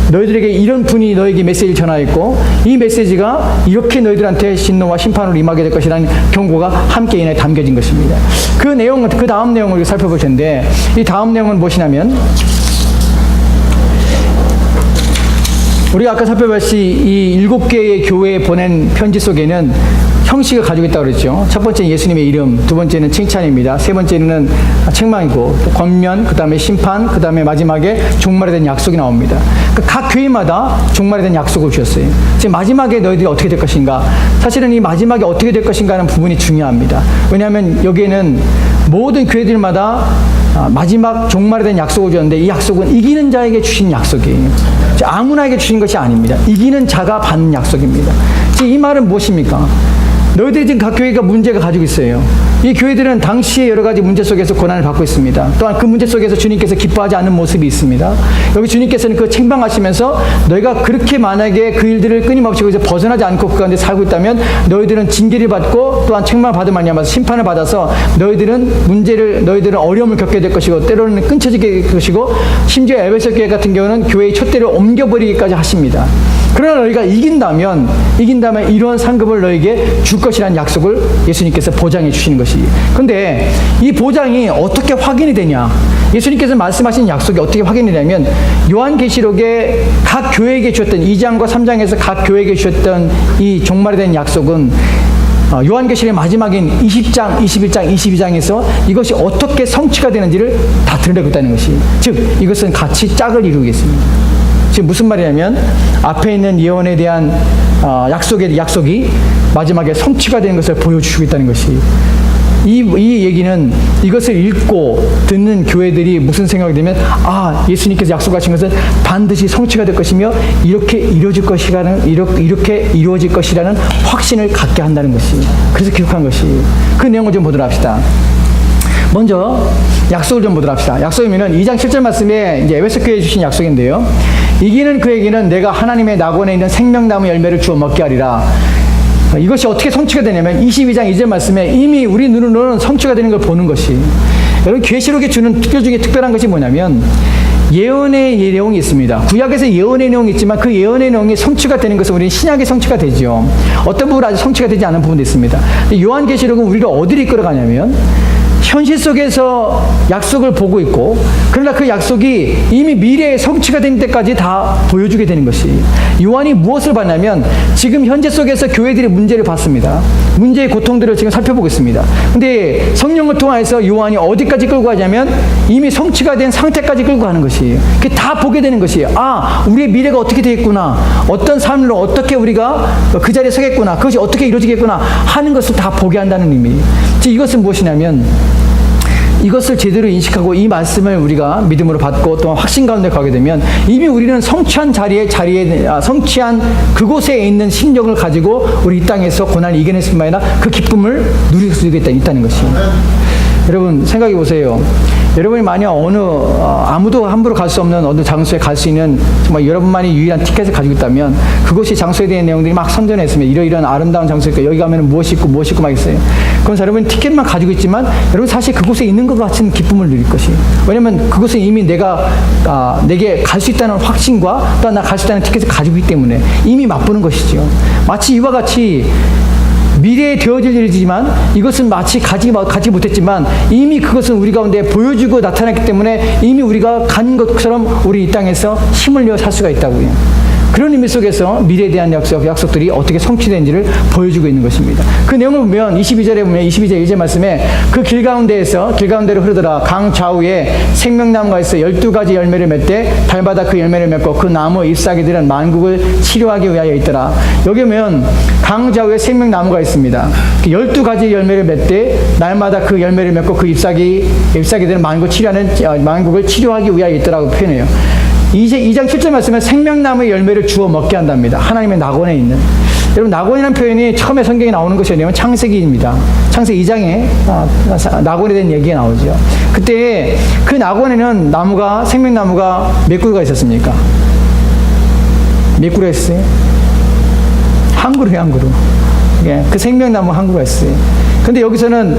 너희들에게 이런 분이 너에게 메시지를 전하였고 이 메시지가 이렇게 너희들한테 진노와 심판으로 임하게 될 것이라는 경고가 함께 인해 담겨진 것입니다. 그 다음 내용을 살펴볼 텐데 이 다음 내용은 무엇이냐면 우리가 아까 살펴봤듯이 이 7개의 교회에 보낸 편지 속에는 형식을 가지고 있다고 그랬죠. 첫 번째는 예수님의 이름, 두 번째는 칭찬입니다. 세 번째는 책망이고, 또 권면, 그 다음에 심판, 그 다음에 마지막에 종말에 대한 약속이 나옵니다. 각 교회마다 종말에 대한 약속을 주셨어요. 지금 마지막에 너희들이 어떻게 될 것인가? 사실은 이 마지막에 어떻게 될 것인가 하는 부분이 중요합니다. 왜냐하면 여기에는 모든 교회들마다 마지막 종말에 대한 약속을 주었는데 이 약속은 이기는 자에게 주신 약속이에요. 아무나에게 주신 것이 아닙니다. 이기는 자가 받는 약속입니다. 지금 이 말은 무엇입니까? 너희들이 지금 각 교회가 문제가 가지고 있어요. 이 교회들은 당시의 여러 가지 문제 속에서 고난을 받고 있습니다. 또한 그 문제 속에서 주님께서 기뻐하지 않는 모습이 있습니다. 여기 주님께서는 그 책망하시면서 너희가 그렇게 만약에 그 일들을 끊임없이 거기서 벗어나지 않고 그 가운데 살고 있다면 너희들은 징계를 받고 또한 책망을 받음을 말미암아서 심판을 받아서 너희들은 어려움을 겪게 될 것이고 때로는 끊쳐지게 될 것이고 심지어 에베소 교회 같은 경우는 교회의 촛대를 옮겨버리기까지 하십니다. 그러나 너희가 이긴다면 이러한 상급을 너희에게 줄 것이라는 약속을 예수님께서 보장해 주시는 것이. 그런데 이 보장이 어떻게 확인이 되냐? 예수님께서 말씀하신 약속이 어떻게 확인이 되냐면 요한계시록에 각 교회에게 주셨던 2장과 3장에서 각 교회에게 주셨던 이 종말에 대한 약속은 요한계시록의 마지막인 20장, 21장, 22장에서 이것이 어떻게 성취가 되는지를 다 드러내고 있다는 것이. 즉 이것은 같이 짝을 이루겠습니다. 지금 무슨 말이냐면 앞에 있는 예언에 대한 약속이 마지막에 성취가 되는 것을 보여주시고 있다는 것이. 이 얘기는 이것을 읽고 듣는 교회들이 무슨 생각이 들면 예수님께서 약속하신 것은 반드시 성취가 될 것이며 이렇게 이루어질 것이라는 확신을 갖게 한다는 것이. 그래서 기록한 것이. 그 내용을 좀 보도록 합시다. 먼저 약속을 좀 보도록 합시다. 약속이면은 2장 7절 말씀에 이제 에베소 교회에 주신 약속인데요. 이기는 그에게는 내가 하나님의 낙원에 있는 생명나무 열매를 주어 먹게 하리라. 이것이 어떻게 성취가 되냐면 22장 2절 말씀에 이미 우리 눈으로는 성취가 되는 걸 보는 것이, 여러분 계시록에 주는 특별 중에 특별한 것이 뭐냐면 예언의 내용이 있습니다. 구약에서 예언의 내용이 있지만 그 예언의 내용이 성취가 되는 것은 우리는 신약에 성취가 되죠. 어떤 부분은 아직 성취가 되지 않은 부분도 있습니다. 요한계시록은 우리를 어디로 이끌어가냐면 현실 속에서 약속을 보고 있고, 그러나 그 약속이 이미 미래에 성취가 된 때까지 다 보여주게 되는 것이, 요한이 무엇을 봤냐면 지금 현재 속에서 교회들이 문제를 봤습니다. 문제의 고통들을 지금 살펴보고 있습니다. 근데 성령을 통해서 요한이 어디까지 끌고 가냐면 이미 성취가 된 상태까지 끌고 가는 것이, 그게 다 보게 되는 것이, 아, 우리의 미래가 어떻게 되겠구나, 어떤 삶으로 어떻게 우리가 그 자리에 서겠구나, 그것이 어떻게 이루어지겠구나 하는 것을 다 보게 한다는 의미. 즉 이것은 무엇이냐면 이것을 제대로 인식하고 이 말씀을 우리가 믿음으로 받고 또 확신 가운데 가게 되면 이미 우리는 성취한 성취한 그곳에 있는 심령을 가지고 우리 이 땅에서 고난을 이겨냈을 뿐만 아니라 그 기쁨을 누릴 수 있다는 것입니다. 여러분 생각해 보세요. 여러분이 만약 아무도 함부로 갈 수 없는 어느 장소에 갈 수 있는 정말 여러분만이 유일한 티켓을 가지고 있다면 그것이 장소에 대한 내용들이 막 선전해 있으면 이런 아름다운 장소니까 여기 가면 무엇이 있고 막 있어요. 그럼 여러분 티켓만 가지고 있지만 여러분 사실 그곳에 있는 것 같은 기쁨을 누릴 것이, 왜냐하면 그것은 이미 내게 갈 수 있다는 확신과 또 나 갈 수 있다는 티켓을 가지고 있기 때문에 이미 맛보는 것이죠. 마치 이와 같이 미래에 되어질 일이지만 이것은 마치 가지 못했지만 이미 그것은 우리 가운데 보여주고 나타났기 때문에 이미 우리가 간 것처럼 우리 이 땅에서 힘을 내어 살 수가 있다고요. 그런 의미 속에서 미래에 대한 약속들이 어떻게 성취된지를 보여주고 있는 것입니다. 그 내용을 보면 22절에 보면 22절 1절 말씀에 그 길 가운데로 흐르더라. 강 좌우에 생명나무가 있어 12가지 열매를 맺되 달마다 그 열매를 맺고 그 나무 잎사귀들은 만국을 치료하기 위하여 있더라. 여기 보면 강 좌우에 생명나무가 있습니다. 12가지 열매를 맺되 날마다 그 열매를 맺고 그 잎사귀들은 만국을 치료하기 위하여 있더라고 표현해요. 2장 7절 말씀에 생명나무의 열매를 주어 먹게 한답니다. 하나님의 낙원에 있는. 여러분 낙원이라는 표현이 처음에 성경에 나오는 것이 아니면 창세기입니다. 창세기 2장에 낙원에 대한 얘기가 나오죠. 그때 그 낙원에는 생명나무가 몇 그루가 있었습니까? 몇 그루가 있어요? 한 그루예요, 한 그루. 예, 그 생명나무 한 그루가 있어요. 근데 여기서는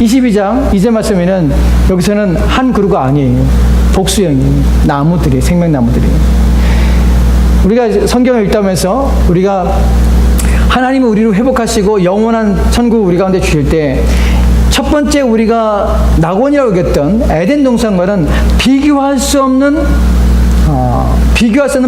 22장 2절 말씀에는 여기서는 한 그루가 아니에요. 복수형이에요. 나무들이, 생명나무들이. 우리가 성경을 읽다면서 우리가 하나님이 우리를 회복하시고 영원한 천국 우리 가운데 주실 때 첫 번째 우리가 낙원이라고 여겼던 에덴 동산과는 비교할 수 없는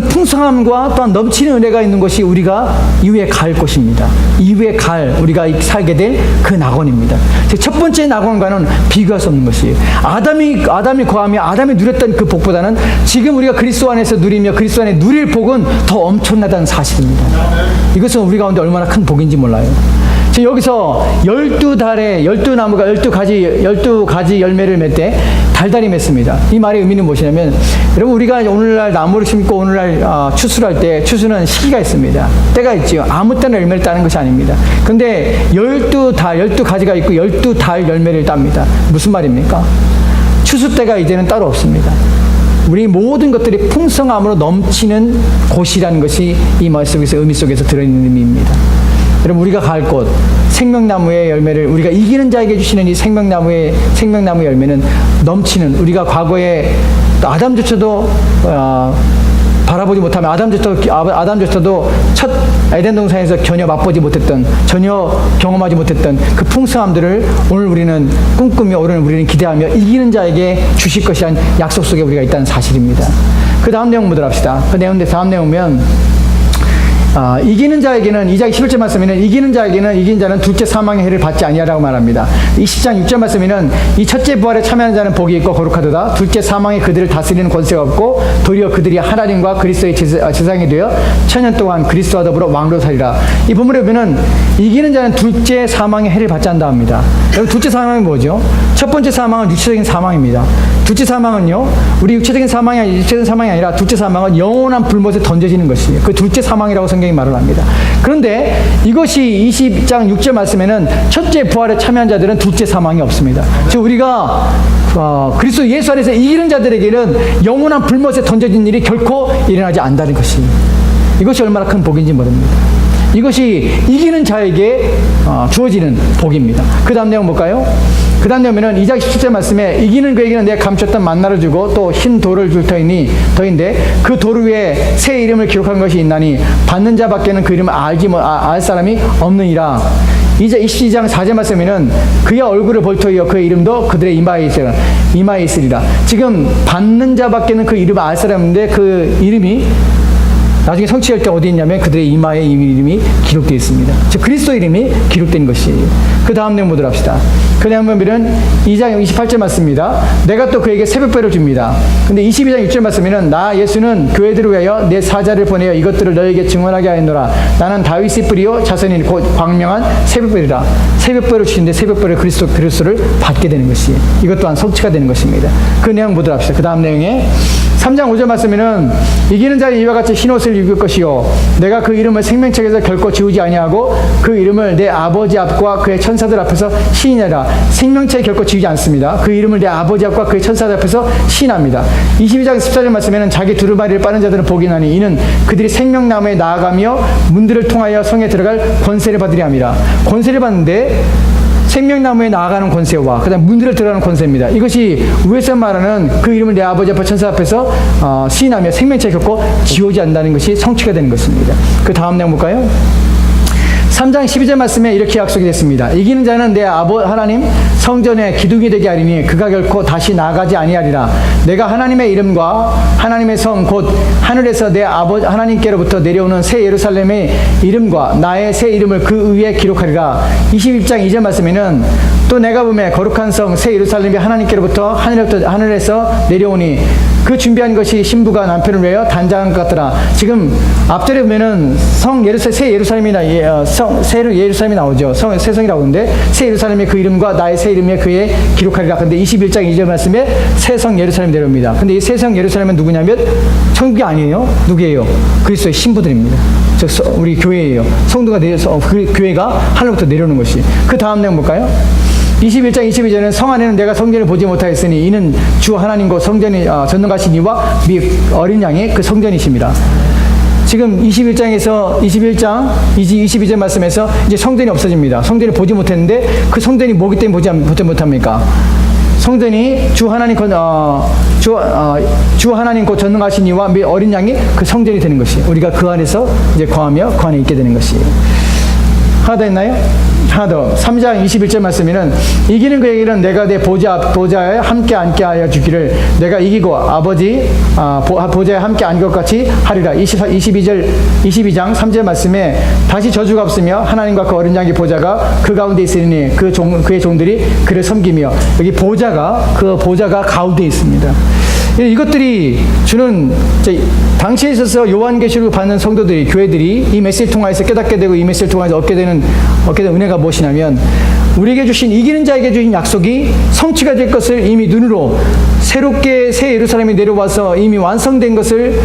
풍성함과 또한 넘치는 은혜가 있는 것이 우리가 이후에 갈 곳입니다. 이후에 우리가 살게 될 그 낙원입니다. 첫 번째 낙원과는 비교할 수 없는 것이에요. 아담이 거하며 아담이 누렸던 그 복보다는 지금 우리가 그리스도 안에서 누리며 그리스도 안에 누릴 복은 더 엄청나다는 사실입니다. 이것은 우리 가운데 얼마나 큰 복인지 몰라요. 여기서 12나무가 12가지 열매를 맺되 달달이 맺습니다. 이 말의 의미는 무엇이냐면, 여러분 우리가 오늘날 나무를 심고 오늘날 추수를 할 때 추수는 시기가 있습니다. 때가 있지요. 아무 때나 열매를 따는 것이 아닙니다. 근데 12가지가 있고 12달 열매를 땁니다. 무슨 말입니까? 추수 때가 이제는 따로 없습니다. 우리 모든 것들이 풍성함으로 넘치는 곳이라는 것이 이 말씀 속에서 의미 속에서 들어있는 의미입니다. 여러분 우리가 갈 곳, 생명나무의 열매를 우리가 이기는 자에게 주시는 이 생명나무의 열매는 넘치는, 우리가 과거에 아담조차도 바라보지 못하면 아담조차도 첫 에덴 동산에서 전혀 맛보지 못했던, 전혀 경험하지 못했던 그 풍성함들을 오늘 우리는 꿈꾸며 오늘 우리는 기대하며 이기는 자에게 주실 것이란 약속 속에 우리가 있다는 사실입니다. 그 다음 내용 보도록 합시다. 다음 내용 보면 이기는 자에게는 2장 11절 말씀에는 이기는 자는 둘째 사망의 해를 받지 아니하라고 말합니다. 20장 6절 말씀에는 이 첫째 부활에 참여하는 자는 복이 있고 거룩하도다. 둘째 사망에 그들을 다스리는 권세가 없고 도리어 그들이 하나님과 그리스도의 제사장이 되어 천년 동안 그리스도와 더불어 왕으로 살리라. 이 본문에 보면 이기는 자는 둘째 사망의 해를 받지 않는다 합니다. 여러분 둘째 사망이 뭐죠? 첫 번째 사망은 육체적인 사망입니다. 둘째 사망은요, 우리 육체적인 사망이 아니라 둘째 사망은 영원한 불못에 던져지는 것이에요. 그 둘째 사망이라고 성경에 성경이 말을 합니다. 그런데 이것이 20장 6절 말씀에는 첫째 부활에 참여한 자들은 둘째 사망이 없습니다. 즉 우리가 그리스도 예수 안에서 이기는 자들에게는 영원한 불못에 던져진 일이 결코 일어나지 않는다는 것이, 이것이 얼마나 큰 복인지 모릅니다. 이것이 이기는 자에게 주어지는 복입니다. 그 다음 내용 볼까요? 그 다음 내용은 2장 17절 말씀에 이기는 그에게는 내가 감췄던 만나를 주고 또 흰 돌을 줄 터인데 그 돌 위에 새 이름을 기록한 것이 있나니 받는 자밖에는 그 이름을 알 사람이 없느니라. 22장 4절 말씀에는 그의 얼굴을 볼 터이요 그의 이름도 그들의 이마에 있으리라. 지금 받는 자밖에는 그 이름을 알 사람이 없는데 그 이름이 나중에 성취할 때 어디 있냐면 그들의 이마에 이름이 기록되어 있습니다. 즉 그리스도 이름이 기록된 것이. 그 다음 내용 보도록 합시다. 그 내용은 2장 28절 말씀입니다. 내가 또 그에게 새벽별을 줍니다. 근데 22장 6절 말씀에는 나 예수는 교회들을 위하여 내 사자를 보내어 이것들을 너에게 증언하게 하였노라. 나는 다윗의 뿌리요 자손인 곧 광명한 새벽별이라. 새벽별을 주신데 새벽별을 그리스도를 받게 되는 것이, 이것 또한 성취가 되는 것입니다. 그 내용 보도록 합시다. 그 다음 내용에 3장 5절 말씀에는 이기는 자는 이와 같이 흰옷을 입을 것이요 내가 그 이름을 생명책에서 결코 지우지 아니하고 그 이름을 내 아버지 앞과 그의 천사들 앞에서 시인하라. 생명책에 결코 지우지 않습니다. 그 이름을 내 아버지 앞과 그의 천사들 앞에서 시인합니다. 22장 14절 말씀에는 자기 두루마리를 빠는 자들은 복이 나니 이는 그들이 생명나무에 나아가며 문들을 통하여 성에 들어갈 권세를 받으려 함이라. 권세를 받는데 생명나무에 나아가는 권세와 그 다음 문들을 들어가는 권세입니다. 이것이 위에서 말하는 그 이름을 내 아버지 앞에 천사 앞에서 시인하며 생명체에 결코 지우지 않는다는 것이 성취가 되는 것입니다. 그 다음 내용 볼까요? 3장 12절 말씀에 이렇게 약속이 됐습니다. 이기는 자는 내 하나님 성전의 기둥이 되게 하리니 그가 결코 다시 나가지 아니하리라. 내가 하나님의 이름과 하나님의 성 곧 하늘에서 내 아버지 하나님께로부터 내려오는 새 예루살렘의 이름과 나의 새 이름을 그 위에 기록하리라. 21장 2절 말씀에는 또 내가 보매 거룩한 성 새 예루살렘이 하나님께로부터 하늘에서 내려오니 그 준비한 것이 신부가 남편을 위하여 단장한 것 같더라. 지금 앞절에 보면은 새 예루살렘이 나오죠. 새 성이라고 하는데 새 예루살렘의 그 이름과 나의 새 이름에 그에 기록하리라. 근데 21장 2절 말씀에 새 성 예루살렘 내려옵니다. 근데 이 새 성 예루살렘은 누구냐면 천국이 아니에요. 누구예요? 그리스도의 신부들입니다. 즉 우리 교회예요. 성도가 내려서 그 교회가 하늘부터 내려오는 것이. 그 다음 내용 볼까요? 21장 22절에는 성 안에는 내가 성전을 보지 못하였으니 이는 주 하나님과 성전이 전능하신 이와 미 어린 양이 그 성전이십니다. 지금 21장 22절 말씀에서 이제 성전이 없어집니다. 성전을 보지 못했는데 그 성전이 뭐기 때문에 보지 못합니까? 성전이 주 하나님 곧 전능하신 이와 미 어린 양이 그 성전이 되는 것이, 우리가 그 안에서 이제 거하며 그 안에 있게 되는 것이. 하나 더 있나요? 하나 더. 3장 21절 말씀에는 이기는 그에게는 내가 내 보좌에 함께 앉게 하여 주기를 내가 이기고 아버지 보좌에 함께 앉을 것 같이 하리라. 22장 3절 말씀에 다시 저주가 없으며 하나님과 그 어린 양의 보좌가 그 가운데 있으니 그의 종들이 그를 섬기며, 여기 그 보좌가 가운데 있습니다. 이것들이 주는 당시에 있어서 요한계시록을 받는 성도들이, 교회들이 이 메시지를 통해서 깨닫게 되고 이 메시지를 통해서 얻게 되는 은혜가 무엇이냐면 우리에게 주신, 이기는 자에게 주신 약속이 성취가 될 것을 이미 눈으로 새롭게 새 예루살렘이 내려와서 이미 완성된 것을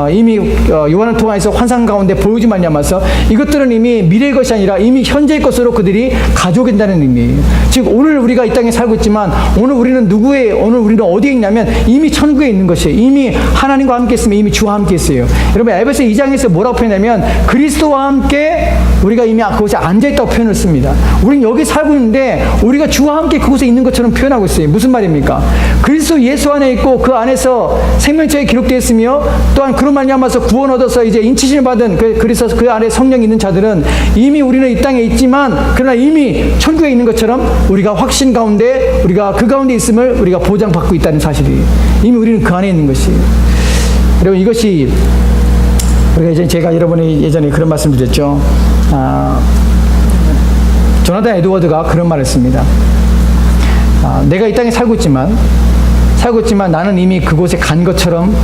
이미 요한을 통해서 환상 가운데 보여주지 말냐면서 이것들은 이미 미래의 것이 아니라 이미 현재의 것으로 그들이 가져오겠다는 의미예요. 즉 오늘 우리가 이 땅에 살고 있지만 오늘 우리는 어디에 있냐면 이미 천국에 있는 것이에요. 이미 하나님과 함께 있으면 이미 주와 함께 있어요. 여러분 에베소 2장에서 뭐라고 표현하냐면 그리스도와 함께 우리가 이미 그곳에 앉아있다고 표현을 씁니다. 우리는 여기 살고 있는데 우리가 주와 함께 그곳에 있는 것처럼 표현하고 있어요. 무슨 말입니까? 그리스도 예수 안에 있고 그 안에서 생명책에 기록되어 있으며 또한 그런 말미암아서 구원 얻어서 이제 인치심을 받은 그래서 그 안에 성령이 있는 자들은 이미 우리는 이 땅에 있지만 그러나 이미 천국에 있는 것처럼 우리가 확신 가운데 우리가 그 가운데 있음을 우리가 보장받고 있다는 사실이에요. 이미 우리는 그 안에 있는 것이에요. 여러분 이것이 우리가 제가 여러분이 예전에 그런 말씀 드렸죠. 조나단 에드워드가 그런 말을 했습니다. 내가 이 땅에 살고 있지만 나는 이미 그곳에 간 것처럼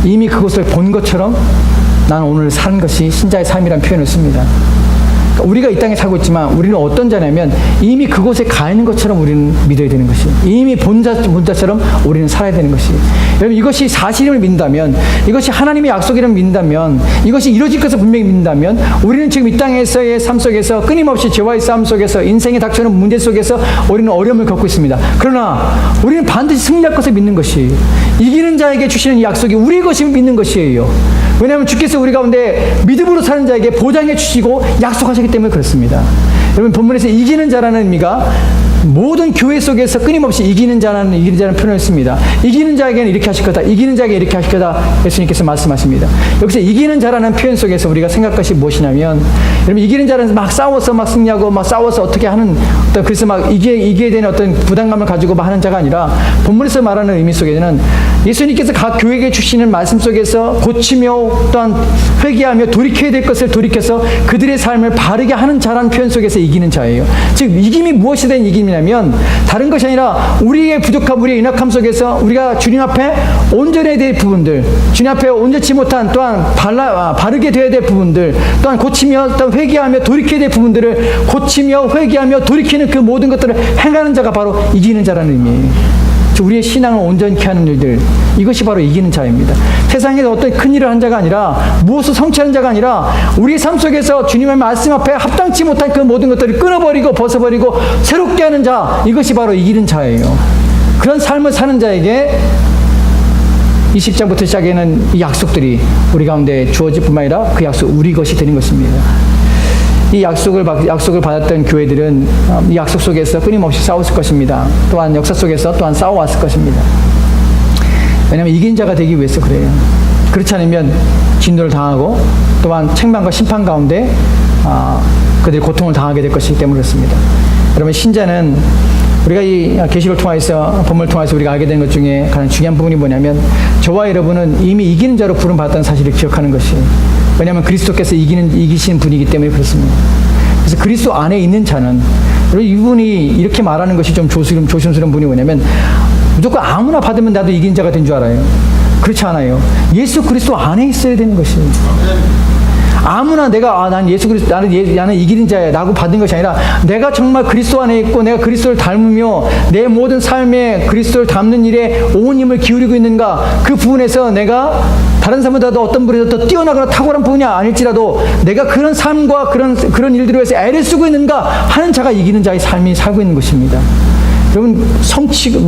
이미 그곳을 본 것처럼 나는 오늘 사는 것이 신자의 삶이라는 표현을 씁니다. 우리가 이 땅에 살고 있지만 우리는 어떤 자냐면 이미 그곳에 가 있는 것처럼 우리는 믿어야 되는 것이, 이미 본자처럼 우리는 살아야 되는 것이. 여러분, 이것이 사실임을 믿는다면, 이것이 하나님의 약속이라는 믿는다면, 이것이 이루어질 것을 분명히 믿는다면, 우리는 지금 이 땅에서의 삶 속에서 끊임없이 죄와의 싸움 속에서 인생에 닥쳐오는 문제 속에서 우리는 어려움을 겪고 있습니다. 그러나 우리는 반드시 승리할 것을 믿는 것이, 이기는 자에게 주시는 이 약속이 우리의 것임을 믿는 것이에요. 왜냐하면 주께서 우리 가운데 믿음으로 사는 자에게 보장해 주시고 약속하셨기 때문에 그렇습니다. 여러분, 본문에서 이기는 자라는 의미가 모든 교회 속에서 끊임없이 이기는 자라는 표현을 씁니다. 이기는 자에게는 이렇게 하실 거다, 이기는 자에게 이렇게 하실 거다, 예수님께서 말씀하십니다. 여기서 이기는 자라는 표현 속에서 우리가 생각할 것이 무엇이냐면, 여러분, 이기는 자는 막 싸워서 막 승리하고 막 싸워서 어떻게 하는, 그래서 막 이기게 되는 어떤 부담감을 가지고 막 하는 자가 아니라, 본문에서 말하는 의미 속에는 예수님께서 각 교회에게 주시는 말씀 속에서 고치며 또한 회개하며 돌이켜야 될 것을 돌이켜서 그들의 삶을 바르게 하는 자라는 표현 속에서 이기는 자예요. 즉, 이김이 무엇이 된 이김이냐면 다른 것이 아니라 우리의 부족함, 우리의 연약함 속에서 우리가 주님 앞에 온전해야 될 부분들, 주님 앞에 온전치 못한 또한 바르게 되어야 될 부분들, 또한 고치며 또한 회개하며 돌이켜야 될 부분들을 고치며 회개하며 돌이키는 그 모든 것들을 행하는 자가 바로 이기는 자라는 의미예요. 우리의 신앙을 온전케 하는 일들, 이것이 바로 이기는 자입니다. 세상에서 어떤 큰 일을 한 자가 아니라, 무엇을 성취하는 자가 아니라, 우리의 삶 속에서 주님의 말씀 앞에 합당치 못한 그 모든 것들을 끊어버리고 벗어버리고 새롭게 하는 자, 이것이 바로 이기는 자예요. 그런 삶을 사는 자에게 20장부터 시작하는 이 약속들이 우리 가운데 주어질 뿐만 아니라 그 약속 우리 것이 되는 것입니다. 이 약속을 받았던 교회들은 이 약속 속에서 끊임없이 싸웠을 것입니다. 또한 역사 속에서 또한 싸워왔을 것입니다. 왜냐하면 이긴 자가 되기 위해서 그래요. 그렇지 않으면 진노를 당하고 또한 책망과 심판 가운데 그들이 고통을 당하게 될 것이기 때문에 그렇습니다. 여러분, 신자는 우리가 이 계시를 통해서, 본문을 통해서 우리가 알게 된 것 중에 가장 중요한 부분이 뭐냐면, 저와 여러분은 이미 이기는 자로 부름받았다는 사실을 기억하는 것이에요. 왜냐하면 그리스도께서 이기시는 분이기 때문에 그렇습니다. 그래서 그리스도 안에 있는 자는, 이분이 이렇게 말하는 것이 좀 조심스러운 분이 뭐냐면, 무조건 아무나 받으면 나도 이긴 자가 된 줄 알아요. 그렇지 않아요. 예수 그리스도 안에 있어야 되는 것이에요. 아무나 내가 난 예수 그리스도 나는 이기는 자야 라고 받은 것이 아니라, 내가 정말 그리스도 안에 있고 내가 그리스도를 닮으며 내 모든 삶에 그리스도를 닮는 일에 온 힘을 기울이고 있는가, 그 부분에서 내가 다른 사람보다도 어떤 부분에서 더 뛰어나거나 탁월한 부분이 아닐지라도 내가 그런 삶과 그런 일들을 위해서 애를 쓰고 있는가 하는 자가 이기는 자의 삶이 살고 있는 것입니다. 여러분,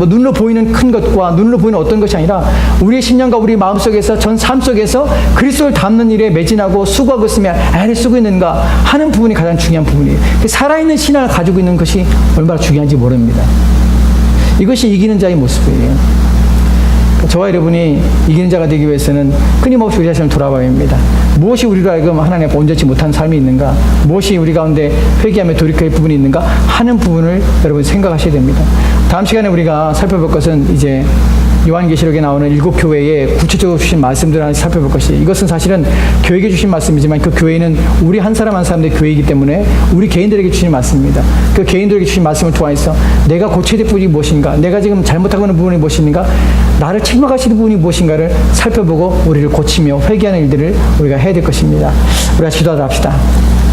눈으로 보이는 큰 것과 눈으로 보이는 어떤 것이 아니라 우리의 심령과 우리 마음 속에서 전 삶 속에서 그리스도를 닮는 일에 매진하고 수고하고 있으며 애를 쓰고 있는가 하는 부분이 가장 중요한 부분이에요. 살아있는 신앙을 가지고 있는 것이 얼마나 중요한지 모릅니다. 이것이 이기는 자의 모습이에요. 저와 여러분이 이기는 자가 되기 위해서는 끊임없이 우리 자신을 돌아봐야 합니다. 무엇이 우리로 하여금 하나님 앞에 온전치 못한 삶이 있는가, 무엇이 우리 가운데 회개하며 돌이킬 부분이 있는가 하는 부분을 여러분 생각하셔야 됩니다. 다음 시간에 우리가 살펴볼 것은 이제 요한계시록에 나오는 7교회에 구체적으로 주신 말씀들을 하나씩 살펴볼 것이에요. 이것은 사실은 교회에게 주신 말씀이지만 그 교회는 우리 한 사람 한 사람의 교회이기 때문에 우리 개인들에게 주신 말씀입니다. 그 개인들에게 주신 말씀을 통해서 내가 고쳐야 될 부분이 무엇인가, 내가 지금 잘못하고 있는 부분이 무엇인가, 나를 책망하시는 부분이 무엇인가를 살펴보고 우리를 고치며 회개하는 일들을 우리가 해야 될 것입니다. 우리가 기도하도록 합시다.